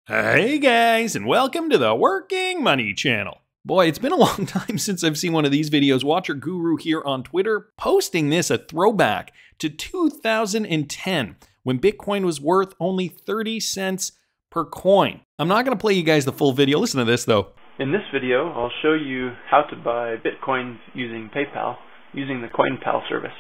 Hey guys, and welcome to the Working Money channel. Boy, it's been a long time since I've seen one of these videos. Watcher Guru here on Twitter posting this, a throwback to 2010 when Bitcoin was worth only 30 cents per coin. I'm not going to play you guys the full video. Listen to this though. In this video, I'll show you how to buy Bitcoin using PayPal using the CoinPal service.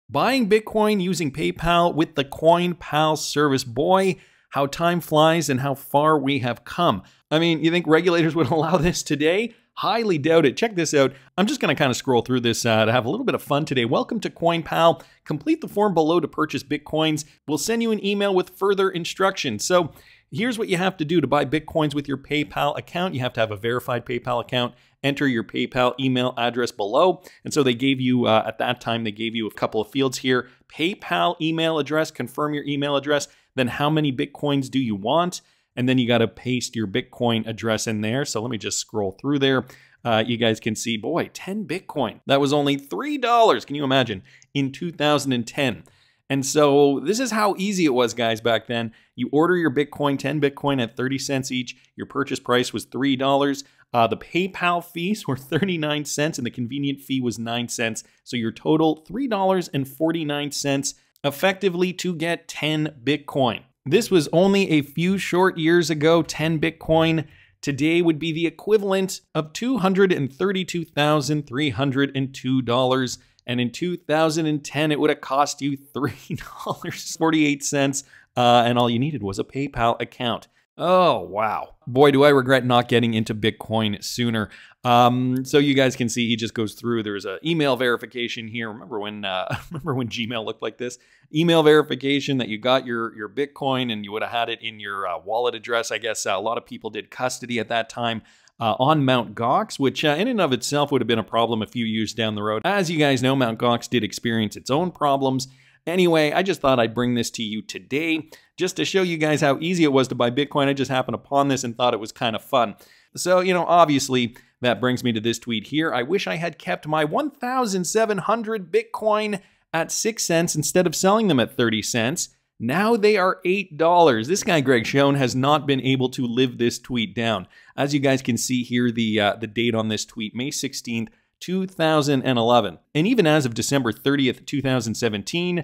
Buying Bitcoin using PayPal with the CoinPal service. Boy, how time flies and how far we have come. I mean, you think regulators would allow this today? Highly doubt it. Check this out. I'm just going to kind of scroll through this to have a little bit of fun today. Welcome to CoinPal. Complete the form below to purchase Bitcoins. We'll send you an email with further instructions. So here's what you have to do to buy Bitcoins with your PayPal account. You have to have a verified PayPal account. Enter your PayPal email address below. And so they gave you, at that time, they gave you a couple of fields here. PayPal email address, confirm your email address. Then how many Bitcoins do you want? And then you got to paste your Bitcoin address in there. So let me just scroll through there. You guys can see, boy, 10 Bitcoin. That was only $3. Can you imagine? In 2010. And so this is how easy it was, guys, back then. You order your Bitcoin, 10 Bitcoin at 30 cents each. Your purchase price was $3. The PayPal fees were 39 cents and the convenient fee was 9 cents. So your total $3.49 effectively to get 10 Bitcoin. This was only a few short years ago. 10 Bitcoin today would be the equivalent of $232,302. And in 2010, it would have cost you $3.48. And all you needed was a PayPal account. Oh, wow. Boy, do I regret not getting into Bitcoin sooner. So you guys can see he just goes through. There's an email verification here. Remember when Gmail looked like this? Email verification that you got your Bitcoin and you would have had it in your wallet address. I guess a lot of people did custody at that time on Mt. Gox, which in and of itself would have been a problem a few years down the road. As you guys know, Mt. Gox did experience its own problems. Anyway, I just thought I'd bring this to you today just to show you guys how easy it was to buy Bitcoin. I just happened upon this and thought it was kind of fun. So, you know, obviously that brings me to this tweet here. I wish I had kept my 1,700 Bitcoin at 6 cents instead of selling them at 30 cents. Now they are $8. This guy, Greg Schoen, has not been able to live this tweet down. As you guys can see here, the date on this tweet, May 16th, 2011. And even as of December 30th, 2017,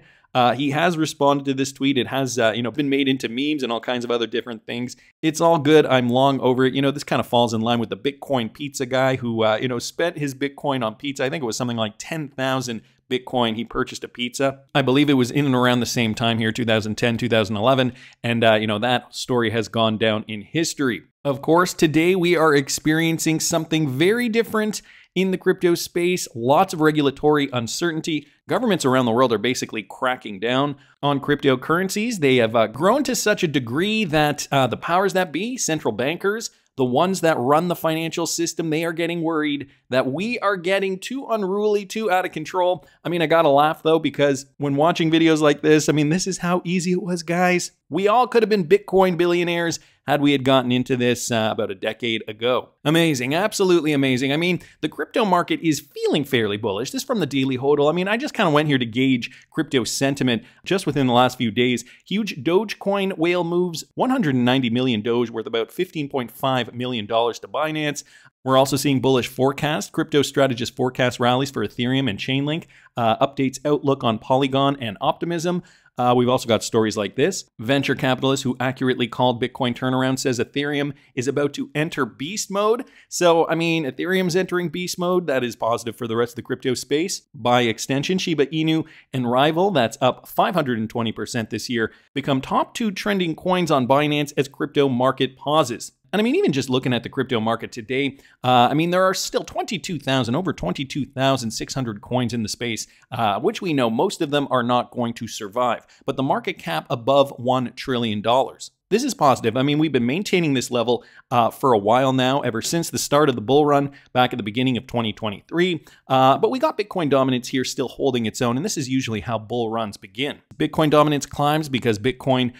he has responded to this tweet. It has, been made into memes and all kinds of other different things. It's all good. I'm long over it. You know, this kind of falls in line with the Bitcoin pizza guy who, spent his Bitcoin on pizza. I think it was something like 10,000 Bitcoin. He purchased a pizza. I believe it was in and around the same time here, 2010, 2011. And, that story has gone down in history. Of course, today we are experiencing something very different in the crypto space. Lots of regulatory uncertainty. Governments around the world are basically cracking down on cryptocurrencies. They have grown to such a degree that the powers that be, central bankers, the ones that run the financial system, they are getting worried that we are getting too unruly, too out of control. I mean, I gotta laugh though, because when watching videos like this, I mean, this is how easy it was, guys. We all could have been Bitcoin billionaires had we had gotten into this about a decade ago. Amazing, absolutely amazing. I mean, the crypto market is feeling fairly bullish. This is from the Daily Hodl. I mean, I just kind of went here to gauge crypto sentiment just within the last few days. Huge Dogecoin whale moves, 190 million Doge worth about $15.5 million to Binance. We're also seeing bullish forecast. Crypto strategist forecast rallies for Ethereum and Chainlink. Updates outlook on Polygon and Optimism. We've also got stories like this. Venture capitalist who accurately called Bitcoin turnaround says Ethereum is about to enter beast mode. So, I mean, Ethereum's entering beast mode. That is positive for the rest of the crypto space. By extension, Shiba Inu and Rival, that's up 520% this year, become top 2 trending coins on Binance as crypto market pauses. And I mean, even just looking at the crypto market today, there are still over 22,600 coins in the space, which we know most of them are not going to survive. But the market cap above $1 trillion. This is positive. I mean, we've been maintaining this level for a while now, ever since the start of the bull run back at the beginning of 2023. But we got Bitcoin dominance here still holding its own, and this is usually how bull runs begin. Bitcoin dominance climbs because Bitcoin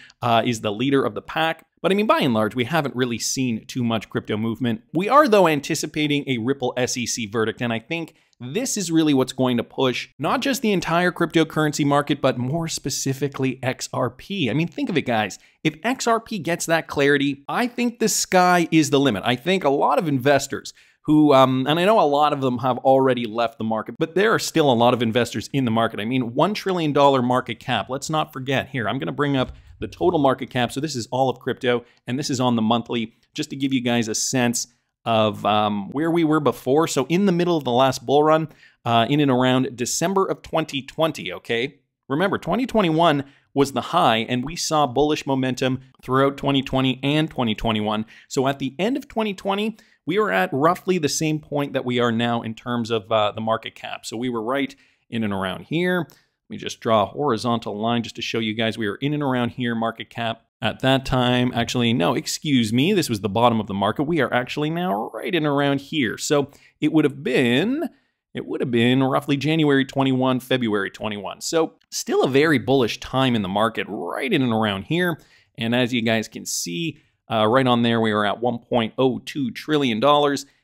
is the leader of the pack. But I mean, by and large, we haven't really seen too much crypto movement. We are, though, anticipating a Ripple SEC verdict, and I think this is really what's going to push not just the entire cryptocurrency market, but more specifically XRP. I mean, think of it, guys. If XRP gets that clarity, I think the sky is the limit. I think a lot of investors who, and I know a lot of them have already left the market, but there are still a lot of investors in the market. I mean, $1 trillion market cap. Let's not forget here. I'm going to bring up the total market cap. So this is all of crypto, and this is on the monthly, just to give you guys a sense of where we were before. So in the middle of the last bull run, in and around December of 2020, okay? Remember, 2021 was the high, and we saw bullish momentum throughout 2020 and 2021. So at the end of 2020, we were at roughly the same point that we are now in terms of the market cap. So we were right in and around here. Let me just draw a horizontal line just to show you guys we were in and around here, market cap. At that time, actually, no, excuse me, this was the bottom of the market. We are actually now right in around here. So it would have been roughly January 21, February 21. So still a very bullish time in the market, right in and around here. And as you guys can see, right on there, we are at $1.02 trillion.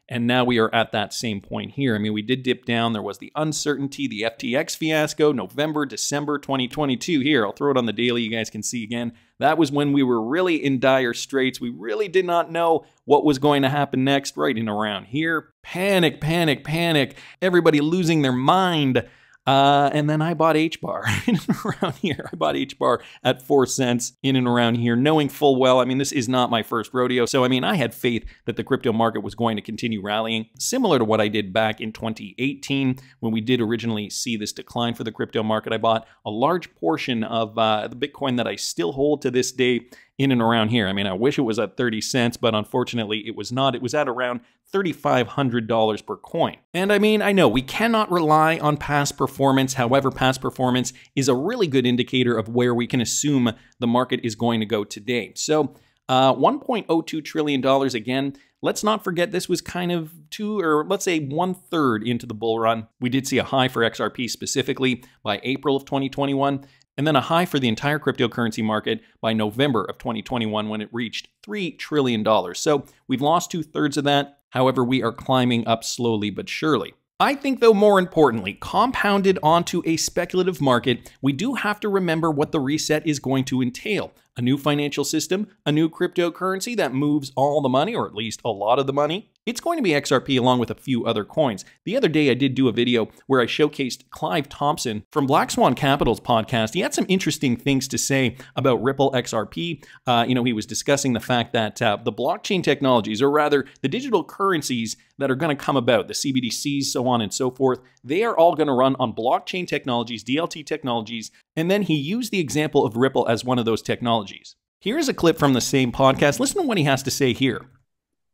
And now we are at that same point here. I mean, we did dip down. There was the uncertainty, the FTX fiasco, November, December 2022. Here, I'll throw it on the daily. You guys can see again. That was when we were really in dire straits. We really did not know what was going to happen next, right in around here. Panic, panic, panic. Everybody losing their mind. And then I bought H-bar in and around here. I bought H-bar at 4 cents in and around here, knowing full well, I mean, this is not my first rodeo. So, I mean, I had faith that the crypto market was going to continue rallying, similar to what I did back in 2018 when we did originally see this decline for the crypto market. I bought a large portion of the Bitcoin that I still hold to this day in and around here. I mean, I wish it was at 30 cents, but unfortunately it was not. It was at around $3,500 per coin. And I mean, I know we cannot rely on past performance. However, past performance is a really good indicator of where we can assume the market is going to go today. So $1.02 trillion again. Let's not forget this was kind of let's say 1/3 into the bull run. We did see a high for XRP specifically by April of 2021. And then a high for the entire cryptocurrency market by November of 2021 when it reached $3 trillion. So we've lost 2/3 of that. However, we are climbing up slowly but surely. I think, though, more importantly, compounded onto a speculative market, we do have to remember what the reset is going to entail. A new financial system, a new cryptocurrency that moves all the money, or at least a lot of the money. It's going to be XRP along with a few other coins. The other day I did do a video where I showcased Clive Thompson from Black Swan Capital's podcast. He had some interesting things to say about Ripple XRP. He was discussing the fact that the blockchain technologies, or rather the digital currencies that are going to come about, the CBDCs, so on and so forth, they are all going to run on blockchain technologies, DLT technologies, and then he used the example of Ripple as one of those technologies. Here's a clip from the same podcast. Listen to what he has to say here.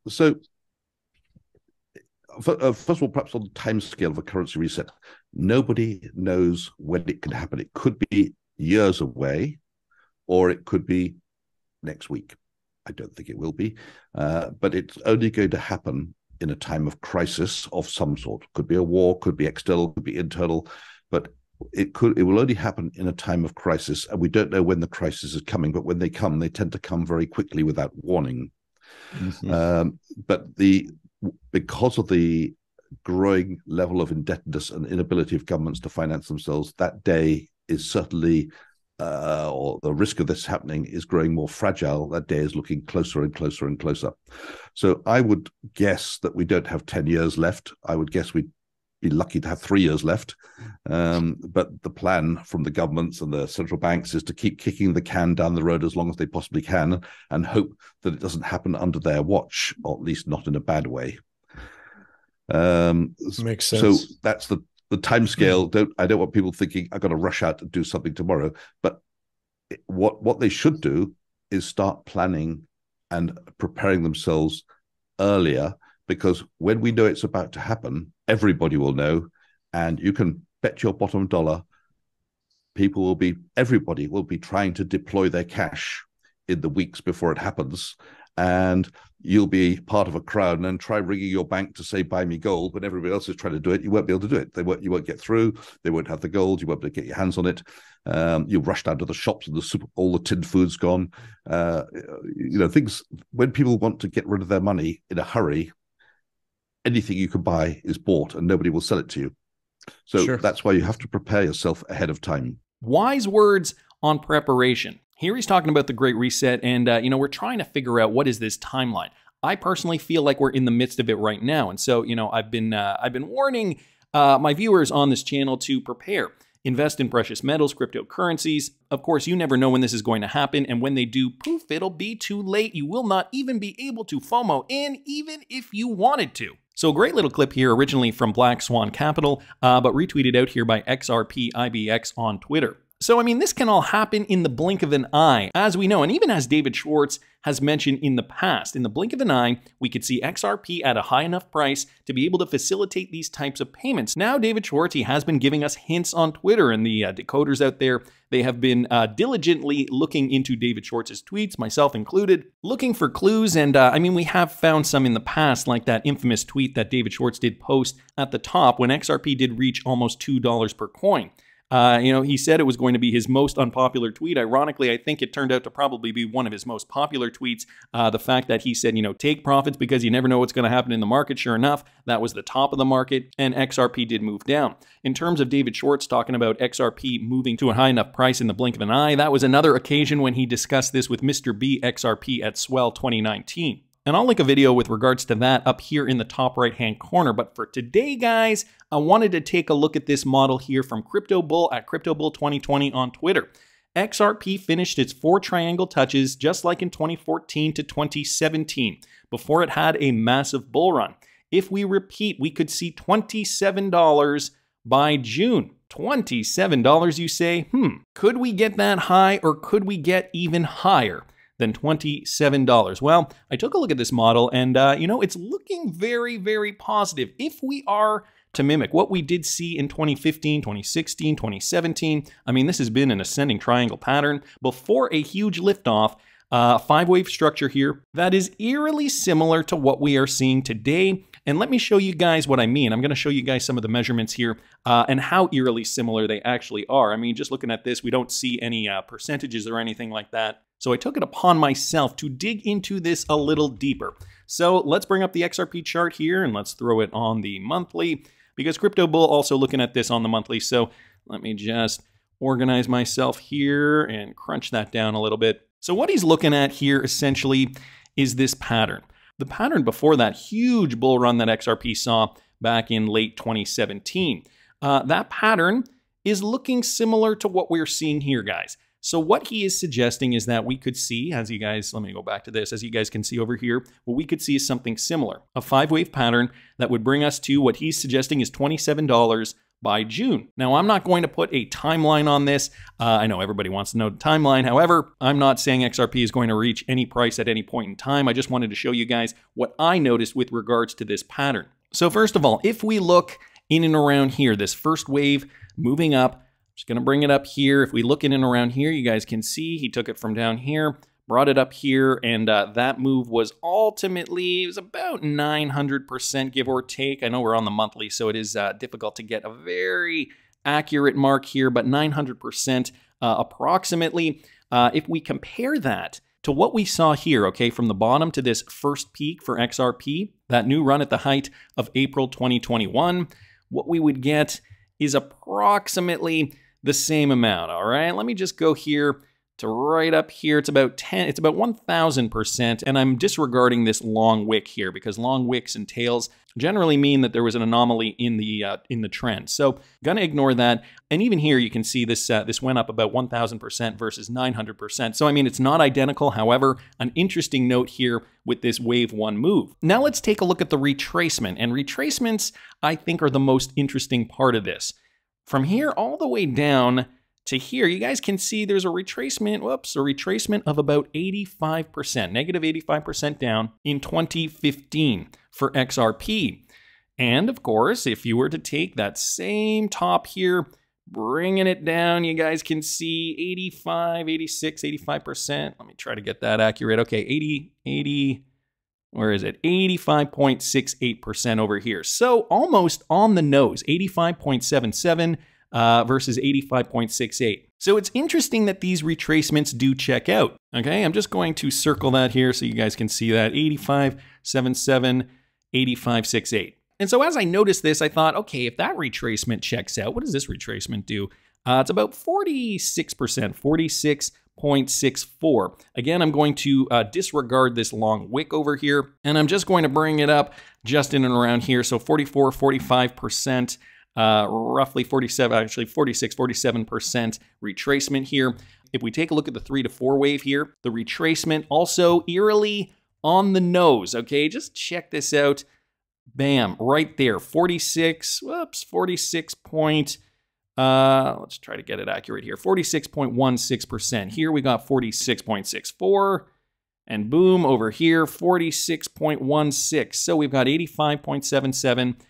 So, first of all, perhaps on the timescale of a currency reset, nobody knows when it can happen. It could be years away, or it could be next week. I don't think it will be, but it's only going to happen in a time of crisis of some sort. Could be a war, could be external, could be internal, but it will only happen in a time of crisis, and we don't know when the crisis is coming, but when they come, they tend to come very quickly without warning. Mm-hmm. But because of the growing level of indebtedness and inability of governments to finance themselves, that day is certainly, or the risk of this happening is growing more fragile. That day is looking closer and closer and closer. So I would guess that we don't have 10 years left. I would guess we'd be lucky to have 3 years left. But the plan from the governments and the central banks is to keep kicking the can down the road as long as they possibly can and hope that it doesn't happen under their watch, or at least not in a bad way. Makes sense. So that's the timescale. I don't want people thinking I've got to rush out and do something tomorrow. But what they should do is start planning and preparing themselves earlier, because when we know it's about to happen, everybody will know, and you can bet your bottom dollar everybody will be trying to deploy their cash in the weeks before it happens, and you'll be part of a crowd and then try ringing your bank to say, buy me gold, when everybody else is trying to do it. You won't be able to do it. You won't get through. They won't have the gold. You won't be able to get your hands on it. You rush down to the shops and all the tin food's gone. Things, when people want to get rid of their money in a hurry, anything you can buy is bought and nobody will sell it to you. So That's why you have to prepare yourself ahead of time. Wise words on preparation. Here he's talking about the Great Reset, and we're trying to figure out what is this timeline. I personally feel like we're in the midst of it right now, and so I've been warning my viewers on this channel to prepare. Invest in precious metals, cryptocurrencies. Of course, you never know when this is going to happen, and when they do, poof, it'll be too late. You will not even be able to FOMO in, even if you wanted to. So a great little clip here, originally from Black Swan Capital, but retweeted out here by XRP IBX on Twitter. So, I mean, this can all happen in the blink of an eye, as we know, and even as David Schwartz has mentioned in the past. In the blink of an eye, we could see XRP at a high enough price to be able to facilitate these types of payments. Now, David Schwartz, he has been giving us hints on Twitter, and the decoders out there, they have been diligently looking into David Schwartz's tweets, myself included, looking for clues, and we have found some in the past, like that infamous tweet that David Schwartz did post at the top when XRP did reach almost $2 per coin. He said it was going to be his most unpopular tweet. Ironically, I think it turned out to probably be one of his most popular tweets. The fact that he said, take profits because you never know what's going to happen in the market. Sure enough, that was the top of the market, and XRP did move down. In terms of David Schwartz talking about XRP moving to a high enough price in the blink of an eye, that was another occasion when he discussed this with Mr. B XRP at Swell 2019. And I'll link a video with regards to that up here in the top right-hand corner. But for today, guys, I wanted to take a look at this model here from Crypto Bull at Crypto Bull 2020 on Twitter. XRP finished its 4 triangle touches just like in 2014 to 2017, before it had a massive bull run. If we repeat, we could see $27 by June. $27, you say? Could we get that high, or could we get even higher than $27? Well, I took a look at this model, and it's looking very, very positive. If we are to mimic what we did see in 2015, 2016, 2017, this has been an ascending triangle pattern before a huge liftoff. 5-wave structure here that is eerily similar to what we are seeing today. And let me show you guys what I mean. I'm going to show you guys some of the measurements here and how eerily similar they actually are. Just looking at this, we don't see any percentages or anything like that. So I took it upon myself to dig into this a little deeper. So let's bring up the XRP chart here and let's throw it on the monthly, because Crypto Bull also looking at this on the monthly. So let me just organize myself here and crunch that down a little bit. So what he's looking at here essentially is this pattern. The pattern before that huge bull run that XRP saw back in late 2017. That pattern is looking similar to what we're seeing here, guys. So what he is suggesting is that we could see, as you guys, let me go back to this, as you guys can see over here, what we could see is something similar. A 5-wave pattern that would bring us to what he's suggesting is $27 by June. Now, I'm not going to put a timeline on this. I know everybody wants to know the timeline. However, I'm not saying XRP is going to reach any price at any point in time. I just wanted to show you guys what I noticed with regards to this pattern. So first of all, if we look in and around here, this first wave moving up, just going to bring it up here. If we look in and around here, you guys can see he took it from down here, brought it up here, and that move was ultimately, it was about 900%, give or take. I know we're on the monthly, so it is difficult to get a very accurate mark here, but 900% approximately. If we compare that to what we saw here, okay, from the bottom to this first peak for XRP, that new run at the height of April 2021, what we would get is approximately the same amount, all right? Let me just go here to right up here. It's about 1,000%, and I'm disregarding this long wick here because long wicks and tails generally mean that there was an anomaly in the trend. So gonna ignore that. And even here, you can see this this went up about 1,000% versus 900%. So it's not identical. However, an interesting note here with this wave 1 move. Now let's take a look at the retracement, and retracements I think are the most interesting part of this. From here all the way down to here, you guys can see there's a retracement of about 85%, negative 85% down in 2015 for XRP. And of course, if you were to take that same top here, bringing it down. You guys can see 85, 86, 85%. Let me try to get that accurate. Okay, 80, where is it? 85.68% over here. So almost on the nose, 85.77 versus 85.68. So it's interesting that these retracements do check out. Okay, I'm just going to circle that here so you guys can see that. 85.77, 85.68. And so as I noticed this, I thought, okay, if that retracement checks out, what does this retracement do? It's about 46%, 46.64. Again, I'm going to disregard this long wick over here, and I'm just going to bring it up just in and around here. So 44, 45%, roughly 47, actually 46, 47% retracement here. If we take a look at the 3 to 4 wave here, the retracement also eerily on the nose, okay? Just check this out. Bam, right there, 46, whoops, 46 point, let's try to get it accurate here, 46.16%. Here we got 46.64, and boom, over here, 46.16. So we've got 85.77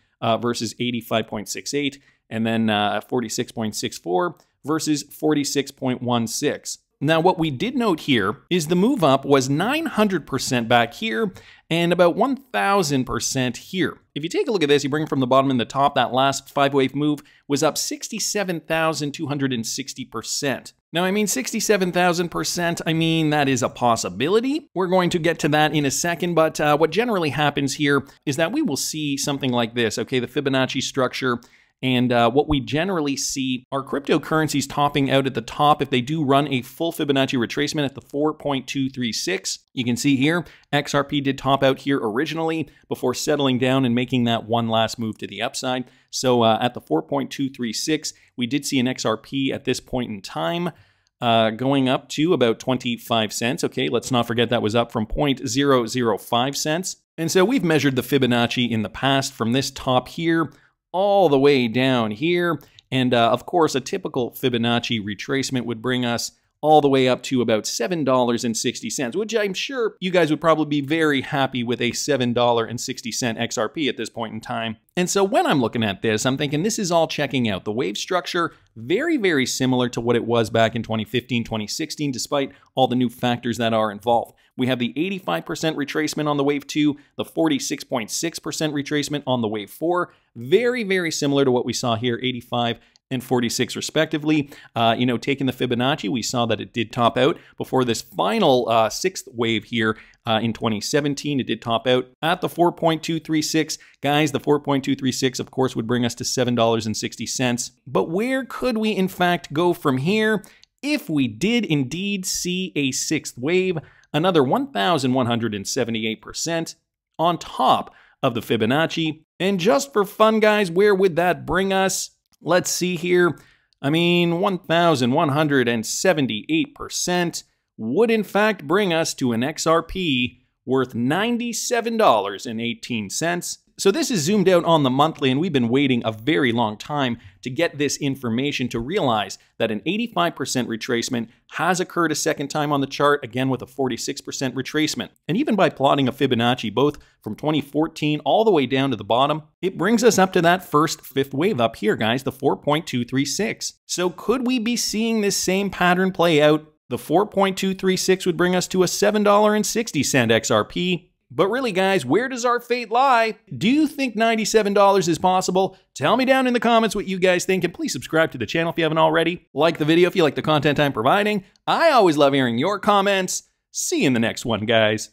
versus 85.68, and then 46.64 versus 46.16. Now, what we did note here is the move up was 900% back here and about 1,000% here. If you take a look at this, you bring it from the bottom and the top, that last 5-wave move was up 67,260%. Now, I mean 67,000%, I mean that is a possibility. We're going to get to that in a second, but what generally happens here is that we will see something like this, okay, the Fibonacci structure. And what we generally see are cryptocurrencies topping out at the top if they do run a full Fibonacci retracement at the 4.236. You can see here, XRP did top out here originally before settling down and making that one last move to the upside. So at the 4.236, we did see an XRP at this point in time going up to about 25 cents. Okay, let's not forget that was up from 0.005 cents. And so we've measured the Fibonacci in the past from this top here all the way down here. And of course, a typical Fibonacci retracement would bring us all the way up to about $7.60, which I'm sure you guys would probably be very happy with a $7.60 XRP at this point in time. And so when I'm looking at this, I'm thinking this is all checking out. The wave structure, very, very similar to what it was back in 2015, 2016, despite all the new factors that are involved. We have the 85% retracement on the wave 2, the 46.6% retracement on the wave 4. Very, very similar to what we saw here, 85 and 46 respectively. You know, taking the Fibonacci, we saw that it did top out before this final 6th wave here in 2017. It did top out at the 4.236. Guys, the 4.236, of course, would bring us to $7.60. But where could we, in fact, go from here if we did indeed see a 6th wave? Another 1,178% on top of the Fibonacci. And just for fun, guys, where would that bring us? Let's see here. I mean, 1,178% would in fact bring us to an XRP worth $97.18. So this is zoomed out on the monthly, and we've been waiting a very long time to get this information to realize that an 85% retracement has occurred a second time on the chart, again with a 46% retracement. And even by plotting a Fibonacci, both from 2014 all the way down to the bottom, it brings us up to that first 5th wave up here, guys, the 4.236. So could we be seeing this same pattern play out? The 4.236 would bring us to a $7.60 XRP. But really, guys, where does our fate lie? Do you think $97 is possible? Tell me down in the comments what you guys think, and please subscribe to the channel if you haven't already. Like the video if you like the content I'm providing. I always love hearing your comments. See you in the next one, guys.